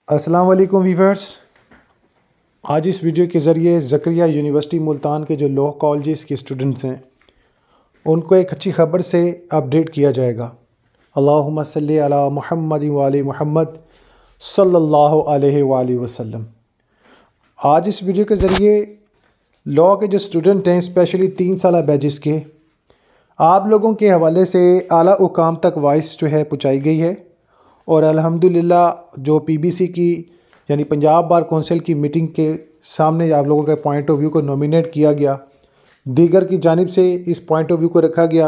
السلام علیکم ویورز، آج اس ویڈیو کے ذریعے زکریا یونیورسٹی ملتان کے جو لاء کالجز کے اسٹوڈنٹس ہیں ان کو ایک اچھی خبر سے اپڈیٹ کیا جائے گا۔ اللہم صلی علی محمد وآل محمد صلی اللہ علیہ وآلہ وسلم۔ آج اس ویڈیو کے ذریعے لاء کے جو اسٹوڈنٹ ہیں، اسپیشلی 3 سالہ بیچز کے، آپ لوگوں کے حوالے سے اعلیٰ حکام تک وائس جو ہے پہنچائی گئی ہے، اور الحمدللہ جو پی بی سی کی یعنی پنجاب بار کونسل کی میٹنگ کے سامنے آپ لوگوں کے پوائنٹ آف ویو کو نومینیٹ کیا گیا، دیگر کی جانب سے اس پوائنٹ آف ویو کو رکھا گیا،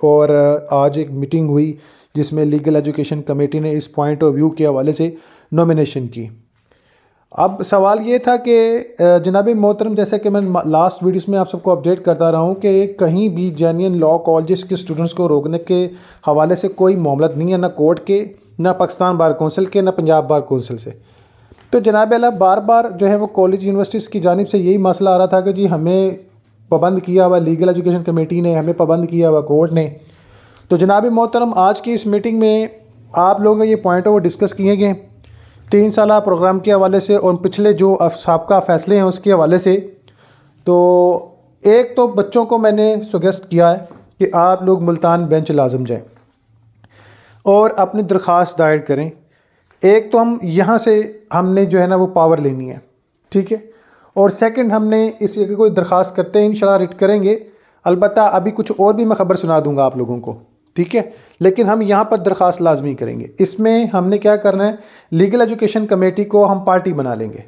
اور آج ایک میٹنگ ہوئی جس میں لیگل ایجوکیشن کمیٹی نے اس پوائنٹ آف ویو کے حوالے سے نومینیشن کی۔ اب سوال یہ تھا کہ جناب محترم، جیسے کہ میں لاسٹ ویڈیوز میں آپ سب کو اپڈیٹ کرتا رہا ہوں کہ کہیں بھی جینین لاء کالجز کے اسٹوڈنٹس کو روکنے کے حوالے سے کوئی معاملات نہیں ہے، نہ کورٹ کے، نہ پاکستان بار کونسل کے، نہ پنجاب بار کونسل سے۔ تو جناب اعلیٰ بار بار جو ہے وہ کالج یونیورسٹیز کی جانب سے یہی مسئلہ آ رہا تھا کہ جی ہمیں پابند کیا ہوا لیگل ایجوکیشن کمیٹی نے، ہمیں پابند کیا ہوا کورٹ نے۔ تو جناب محترم، آج کی اس میٹنگ میں آپ لوگوں یہ پوائنٹ وہ ڈسکس کیے گئے 3 سالہ پروگرام کے حوالے سے اور پچھلے جو سابقہ فیصلے ہیں اس کے حوالے سے۔ تو ایک تو بچوں کو میں نے سجیسٹ کیا ہے کہ آپ لوگ ملتان بینچ لازم جائیں اور اپنی درخواست دائر کریں۔ ایک تو یہاں سے ہم نے جو ہے نا وہ پاور لینی ہے، ٹھیک ہے، اور سیکنڈ ہم نے اس کی کوئی درخواست کرتے ہیں انشاءاللہ ریٹ کریں گے، البتہ ابھی کچھ اور بھی میں خبر سنا دوں گا آپ لوگوں کو، ٹھیک ہے، لیکن ہم یہاں پر درخواست لازمی کریں گے۔ اس میں ہم نے کیا کرنا ہے، لیگل ایجوکیشن کمیٹی کو ہم پارٹی بنا لیں گے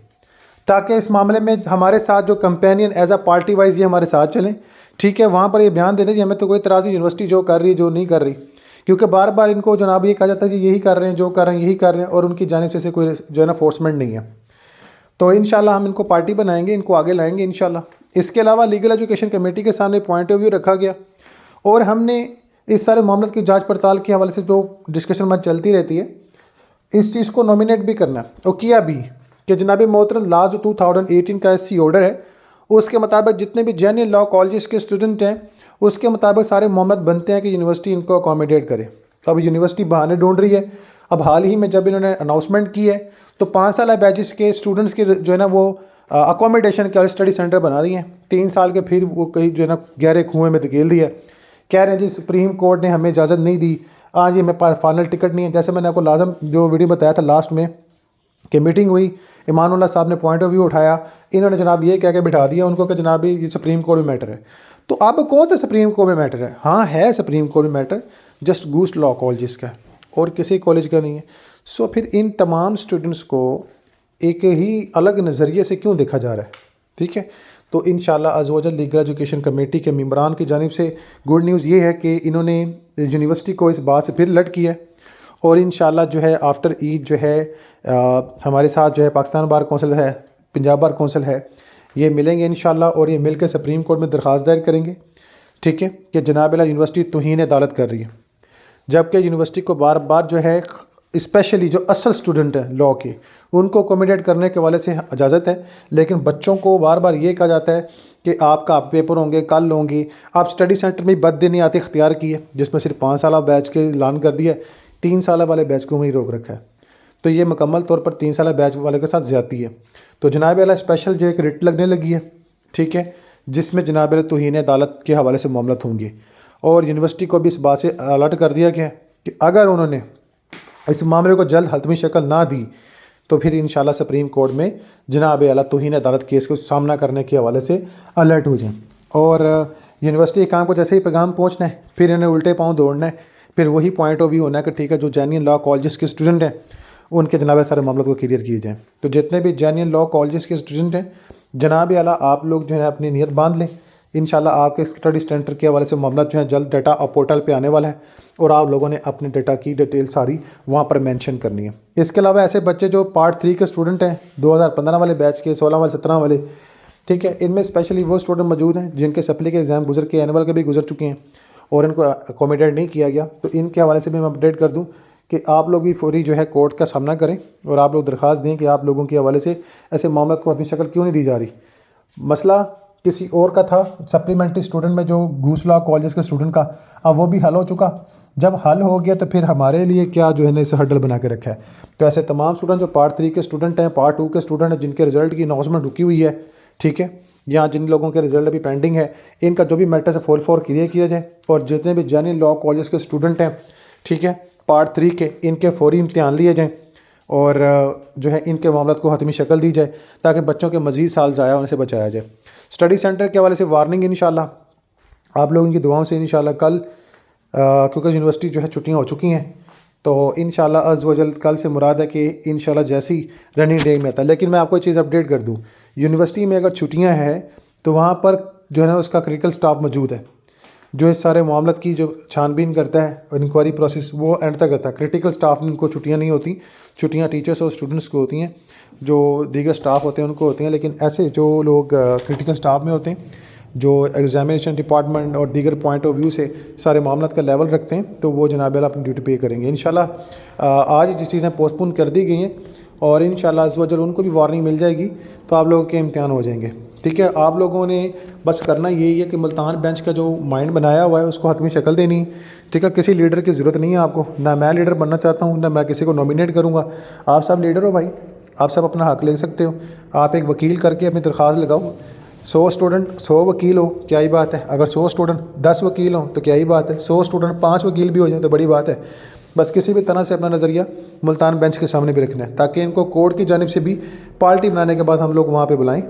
تاکہ اس معاملے میں ہمارے ساتھ جو companion as a party wise یہ ہمارے ساتھ چلیں، ٹھیک ہے، وہاں پر یہ بیان دے دیں کہ ہمیں تو کوئی اعتراض نہیں، یونیورسٹی جو کر رہی ہے جو نہیں کر رہی، کیونکہ بار بار ان کو جناب یہ کہا جاتا ہے جی یہی کر رہے ہیں، جو کر رہے ہیں یہی کر رہے ہیں، اور ان کی جانب سے کوئی جو ہے نا فورسمنٹ نہیں ہے۔ تو انشاءاللہ ہم ان کو پارٹی بنائیں گے، ان کو آگے لائیں گے انشاءاللہ۔ اس کے علاوہ لیگل ایجوکیشن کمیٹی کے سامنے پوائنٹ آف ویو رکھا گیا، اور ہم نے اس سارے معاملات کی جانچ پڑتال کے حوالے سے جو ڈسکشن ہماری چلتی رہتی ہے، اس چیز کو نومینیٹ بھی کرنا ہے اور کیا بھی کہ جناب محترم لا جو 2018 کا ایس سی آرڈر ہے اس کے مطابق جتنے بھی جینین لاء کالجز کے اسٹوڈنٹ ہیں اس کے مطابق سارے معاملات بنتے ہیں کہ یونیورسٹی ان کو اکوموڈیٹ کرے۔ تو اب یونیورسٹی بہانے ڈھونڈ رہی ہے۔ اب حال ہی میں جب انہوں نے اناؤنسمنٹ کی ہے تو 5 سالہ بیچز کے اسٹوڈنٹس کے جو ہے نا وہ اکوموڈیشن کے اسٹڈی سینٹر بنا دیے ہیں، 3 سال کے پھر وہ کہیں جو ہے نا گہرے کنویں میں دھکیل دیا ہے۔ کہہ رہے ہیں جی سپریم کورٹ نے ہمیں اجازت نہیں دی، آج یہ ہمیں فائنل ٹکٹ نہیں ہے۔ جیسے میں نے آپ کو لازم جو ویڈیو بتایا تھا لاسٹ میں کہ میٹنگ ہوئی، ایمان اللہ صاحب نے پوائنٹ آف ویو اٹھایا، انہوں نے جناب یہ کہہ کے بٹھا دیا ان کو کہ جناب یہ سپریم کورٹ میں میٹر ہے۔ تو اب کون سا سپریم کورٹ میں میٹر ہے؟ ہاں ہے سپریم کورٹ میں میٹر، جسٹ گوسٹ لاء کالجز کا ہے اور کسی کالج کا نہیں ہے۔ سو پھر ان تمام اسٹوڈنٹس کو ایک ہی الگ نظریے سے کیوں دیکھا جا رہا ہے؟ ٹھیک ہے، تو انشاءاللہ عز و جل لیگل ایجوکیشن کمیٹی کے ممبران کی جانب سے گڈ نیوز یہ ہے کہ انہوں نے یونیورسٹی کو اس بات سے پھر الرٹ کیا ہے، اور انشاءاللہ جو ہے آفٹر عید جو ہے ہمارے ساتھ جو ہے پاکستان بار کونسل ہے، پنجاب بار کونسل ہے، یہ ملیں گے انشاءاللہ اور یہ مل کے سپریم کورٹ میں درخواست دائر کریں گے، ٹھیک ہے، کہ جناب اعلیٰ یونیورسٹی توہین عدالت کر رہی ہے، جبکہ یونیورسٹی کو بار بار جو ہے اسپیشلی جو اصل اسٹوڈنٹ ہیں لاء کے ان کو اکوموڈیٹ کرنے کے والے سے اجازت ہے، لیکن بچوں کو بار بار یہ کہا جاتا ہے کہ آپ کا پیپر ہوں گے، کل ہوں گے، آپ اسٹڈی سینٹر میں بد دینی آتی اختیار کی ہے جس میں صرف 5 سالہ بیچ کے اعلان کر دیا ہے، 3 سالہ والے بیچ کو وہیں روک رکھا ہے۔ تو یہ مکمل طور پر 3 سالہ بیچ والے کے ساتھ زیادتی ہے۔ تو جناب اعلیٰ اسپیشل جو ایک رٹ لگنے لگی ہے، ٹھیک ہے، جس میں جناب اعلیٰ توہین عدالت کے حوالے سے معاملات ہوں گے، اور یونیورسٹی کو بھی اس بات سے الرٹ کر دیا گیا ہے کہ اگر انہوں نے اس معاملے کو جلد حتمی شکل نہ دی تو پھر انشاءاللہ سپریم کورٹ میں جناب اعلیٰ توہین عدالت کیس کو سامنا کرنے کے حوالے سے الرٹ ہو جائیں۔ اور یونیورسٹی کام کو جیسے ہی پیغام پہنچنا ہے پھر انہیں الٹے پاؤں دوڑنا ہے، پھر وہی پوائنٹ آف ویو ہونا ہے کہ ٹھیک ہے جو جینین لاء کالجز کے اسٹوڈنٹ ہیں ان کے جناب سارے معاملات کو کلیئر کیے جائیں۔ تو جتنے بھی جینین لاء کالجز کے اسٹوڈنٹ ہیں جناب اعلیٰ آپ لوگ جو ہے اپنی نیت باندھ لیں، انشاءاللہ آپ کے اسٹڈی سینٹر کے حوالے سے معاملات جو ہیں جلد ڈیٹا پورٹل پہ آنے والا ہے، اور آپ لوگوں نے اپنے ڈیٹا کی ڈیٹیل ساری وہاں پر مینشن کرنی ہے۔ اس کے علاوہ ایسے بچے جو پارٹ 3 کے اسٹوڈنٹ ہیں 2015 والے بیچ کے، 16 والے، 17 والے، ٹھیک ہے، ان میں اسپیشلی وہ اسٹوڈنٹ موجود ہیں جن کے سپلی کے ایگزام گزر کے اینول کے بھی گزر چکے ہیں اور ان کو اکوموڈیٹ نہیں کیا گیا، تو ان کے حوالے سے بھی میں اپڈیٹ کر دوں کہ آپ لوگ بھی فوری جو ہے کورٹ کا سامنا کریں اور آپ لوگ درخواست دیں کہ آپ لوگوں کے حوالے سے ایسے معاملات کو اپنی شکل کیوں نہیں دی جا رہی۔ مسئلہ کسی اور کا تھا، سپلیمنٹری اسٹوڈنٹ میں جو گوس لاء کالجز کے اسٹوڈنٹ کا، اب وہ بھی حل ہو چکا، جب حل ہو گیا تو پھر ہمارے لیے کیا جو ہے نا اسے ہرڈل بنا کے رکھا ہے. تو ایسے تمام اسٹوڈنٹ جو پارٹ 3 کے اسٹوڈنٹ ہیں، پارٹ 2 کے اسٹوڈنٹ ہیں، جن کے رزلٹ کی اناؤنسمنٹ رکی ہوئی ہے، ٹھیک ہے، یا جن لوگوں کے رزلٹ ابھی پینڈنگ ہے، ان کا جو بھی میٹر ہے 4 کلیئر کیا جائے. اور جتنے بھی جنرل لاء کالجز کے اسٹوڈنٹ ہیں، ٹھیک ہے، پارٹ 3 کے، ان کے فوری امتحان لیے جائیں اور جو ہے ان کے معاملات کو حتمی شکل دی جائے تاکہ بچوں کے مزید سال ضائع ہونے سے بچایا جائے. اسٹڈی سینٹر کے حوالے سے وارننگ انشاءاللہ آپ لوگوں کی دعاؤں سے انشاءاللہ کل کیونکہ یونیورسٹی جو ہے چھٹیاں ہو چکی ہیں، تو انشاءاللہ عز و جل کل سے مراد ہے کہ انشاءاللہ جیسی رننگ ڈے میں آتا ہے. لیکن میں آپ کو ایک چیز اپڈیٹ کر دوں، یونیورسٹی میں اگر چھٹیاں ہیں تو وہاں پر جو ہے نا اس کا کریٹیکل سٹاف موجود ہے جو اس سارے معاملات کی جو چھان بین کرتا ہے اور انکوائری پروسیس وہ اینڈ تک کرتا ہے. کریٹیکل سٹاف ان کو چھٹیاں نہیں ہوتی، چھٹیاں ٹیچرس اور اسٹوڈنٹس کو ہوتی ہیں، جو دیگر سٹاف ہوتے ہیں ان کو ہوتی ہیں. لیکن ایسے جو لوگ کریٹیکل سٹاف میں ہوتے ہیں جو ایگزامینیشن ڈپارٹمنٹ اور دیگر پوائنٹ آف ویو سے سارے معاملات کا لیول رکھتے ہیں تو وہ جناب اعلیٰ اپنی ڈیوٹی پے کریں گے انشاءاللہ. آج جس چیزیں پوسٹ پون کر دی گئی ہیں اور انشاءاللہ عز و جل ان کو بھی وارننگ مل جائے گی تو آپ لوگوں کے امتحان ہو جائیں گے. ٹھیک ہے، آپ لوگوں نے بس کرنا یہی ہے کہ ملتان بینچ کا جو مائنڈ بنایا ہوا ہے اس کو حتمی شکل دینی ہے. ٹھیک ہے، کسی لیڈر کی ضرورت نہیں ہے آپ کو، نہ میں لیڈر بننا چاہتا ہوں، نہ میں کسی کو نومینیٹ کروں گا. آپ سب لیڈر ہو بھائی، آپ سب اپنا حق لے سکتے ہو. آپ ایک وکیل کر کے اپنی درخواست لگاؤ. 100 اسٹوڈنٹ 100 وکیل ہو کیا ہی بات ہے، اگر 100 اسٹوڈنٹ 10 وکیل ہوں تو کیا ہی بات ہے، 100 اسٹوڈنٹ 5 وکیل بھی ہو جائیں تو بڑی بات ہے. بس کسی بھی طرح سے اپنا نظریہ ملتان بینچ کے سامنے بھی رکھنا ہے تاکہ ان کو کورٹ کی جانب سے بھی پارٹی بنانے کے بعد ہم لوگ وہاں پہ بلائیں.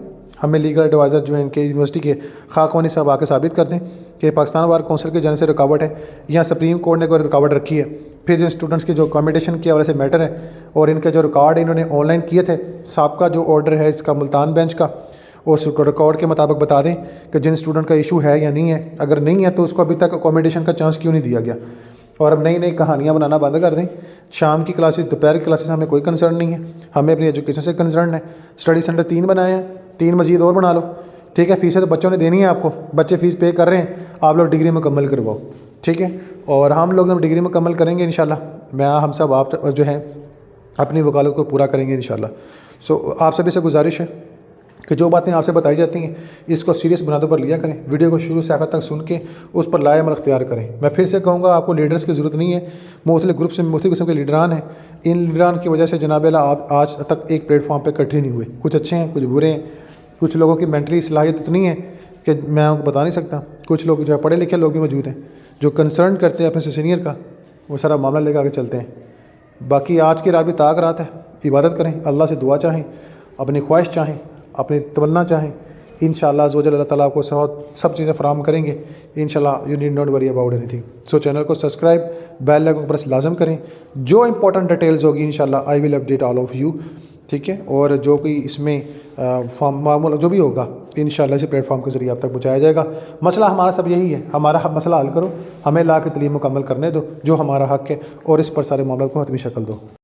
ہمیں لیگل ایڈوائزر جو ہیں ان کے یونیورسٹی کے خاکوانی صاحب آ کے ثابت کر دیں کہ پاکستان بار کونسل کی جانب سے رکاوٹ ہے یا سپریم کورٹ نے کوئی رکاوٹ رکھی ہے. پھر جو اسٹوڈنٹس کے جو اکاموڈیشن کے حوالے سے میٹر ہے اور ان کے جو ریکارڈ انہوں نے آن لائن کیے تھے، سابقہ جو آرڈر ہے اس کا ملتان بینچ کا، اس ریکارڈ کے مطابق بتا دیں کہ جن اسٹوڈنٹ کا ایشو ہے یا نہیں ہے. اگر نہیں ہے تو اس کو ابھی تک اکاموڈیشن کا چانس کیوں نہیں دیا گیا. اور اب نئی نئی کہانیاں بنانا بند کر دیں. شام کی کلاسز، دوپہر کی کلاسز ہمیں کوئی کنسرن نہیں ہے، ہمیں اپنی ایجوکیشن سے کنسرن ہے. اسٹڈی سینٹر 3 بنائے ہیں، 3 مزید اور بنا لو. ٹھیک ہے، فیسیں تو بچوں نے دینی ہے آپ کو، بچے فیس پے کر رہے ہیں، آپ لوگ ڈگری مکمل کرواؤ. ٹھیک ہے، اور ہم لوگ جب ڈگری مکمل کریں گے انشاءاللہ ہم سب آپ جو ہیں اپنی وکالت کو پورا کریں گے انشاءاللہ. آپ سبھی سے گزارش ہے کہ جو باتیں آپ سے بتائی جاتی ہیں اس کو سیریس بنیادوں پر لیا کریں، ویڈیو کو شروع سے آخر تک سن کے اس پر لائے عمل اختیار کریں. میں پھر سے کہوں گا آپ کو لیڈرز کی ضرورت نہیں ہے، مختلف گروپ سے مختلف قسم کے لیڈران ہیں. ان لیڈران کی وجہ سے جناب اعلیٰ آپ آج تک ایک پلیٹ فارم پہ اکٹھے نہیں ہوئے. کچھ اچھے ہیں، کچھ برے ہیں، کچھ لوگوں کی مینٹلی صلاحیت اتنی ہے کہ میں آپ کو بتا نہیں سکتا. کچھ لوگ جو ہے پڑھے لکھے لوگ بھی موجود ہیں جو کنسرن کرتے ہیں اپنے سے سینئر کا، وہ سارا معاملہ لے کے آگے چلتے ہیں. باقی آج کی رات بھی طاق رات ہے، عبادت کریں، اللہ سے دعا چاہیں، اپنی خواہش چاہیں، اپنی تمنا چاہیں. انشاءاللہ عز و جل اللہ تعالیٰ آپ کو سب چیزیں فراہم کریں گے انشاءاللہ. You need not worry about any thing. So channel کو سبسکرائب، بیل آئکن کو پریس لازم کریں. جو امپورٹنٹ ڈیٹیلز ہوگی انشاءاللہ آئی ول اپڈیٹ آل آف یو. ٹھیک ہے، اور جو کوئی اس میں معمول جو بھی ہوگا انشاءاللہ اسی پلیٹ فارم کے ذریعے آپ تک پہنچایا جائے گا. مسئلہ ہمارا سب یہی ہے، ہمارا مسئلہ حل کرو، ہمیں لا کے تعلیم مکمل کرنے دو جو ہمارا حق ہے، اور اس پر سارے معاملات کو حتمی شکل دو.